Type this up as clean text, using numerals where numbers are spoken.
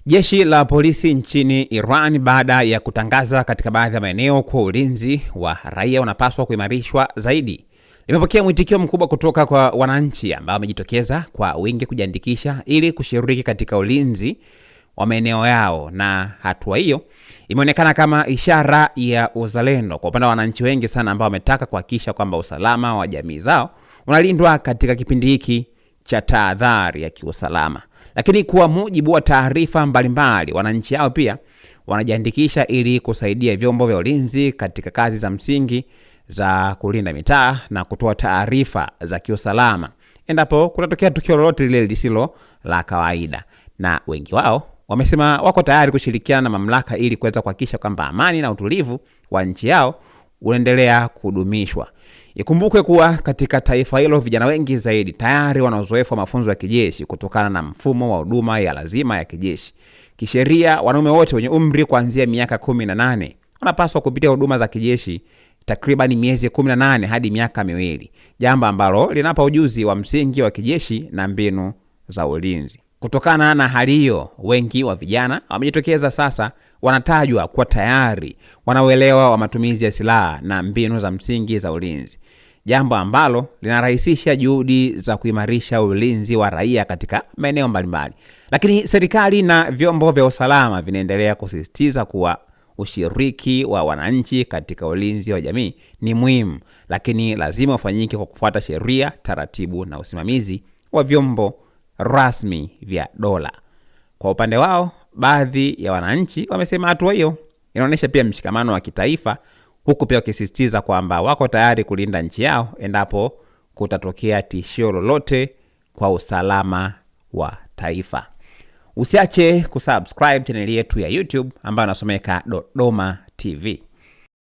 Jeshi la polisi nchini Iran baada ya kutangaza katika baadhi ya maeneo kwa ulinzi wa raia unapaswa kuimarishwa zaidi, limepokea mwitikio mkubwa kutoka kwa wananchi ambao wamejitokeza kwa wingi kujiandikisha ili kushiriki katika ulinzi wa maeneo yao, na hatua hiyo imeonekana kama ishara ya uzalendo kwa upande wa wananchi wengi sana ambao wametaka kuhakikisha kwamba usalama wa jamii zao unalindwa katika kipindi hiki cha tahadhari ya kiusalama. Lakini kwa mujibu wa taarifa mbalimbali, wananchi hao pia wanajiandikisha ili kusaidia vyombo vya ulinzi katika kazi za msingi za kulinda mitaa na kutoa taarifa za kiusalama endapo kutatokea tukio lolote lile lisilo la kawaida. Na wengi wao wamesema wako tayari kushirikiana na mamlaka ili kuweza kuhakikisha kwamba amani na utulivu wa nchi yao unaendelea kudumishwa. Ikumbukwe kuwa katika taifa hilo vijana wengi zaidi tayari wana uzoefu wa mafunzo ya kijeshi kutokana na mfumo wa huduma ya lazima ya kijeshi. Kisheria, wanaume wote wenye umri kuanzia miaka 18 wanapaswa kupitia huduma za kijeshi takriban miezi 18 hadi miaka 2, jambo ambalo linapa ujuzi wa msingi wa kijeshi na mbinu za ulinzi. Kutokana na hali hiyo, wengi wa vijana wamejitokeza sasa, wanatajwa kuwa tayari wanauelewa wa matumizi ya silaha na mbinu za msingi za ulinzi, jambo ambalo linarahisisha juhudi za kuimarisha ulinzi wa raia katika maeneo mbalimbali. Lakini serikali na vyombo vya usalama vinaendelea kusisitiza kuwa ushiriki wa wananchi katika ulinzi wa jamii ni muhimu, lakini lazima ufanyike kwa kufuata sheria, taratibu na usimamizi wa vyombo rasmi vya dola. Kwa upande wao, baadhi ya wananchi wamesema hatua hiyo inaonyesha pia mshikamano wa kitaifa, huku pia wakisisitiza kwamba wako tayari kulinda nchi yao endapo kutatokea tishio lolote kwa usalama wa taifa. Usiache kusubscribe channel yetu ya YouTube ambayo inasomeka Dodoma TV.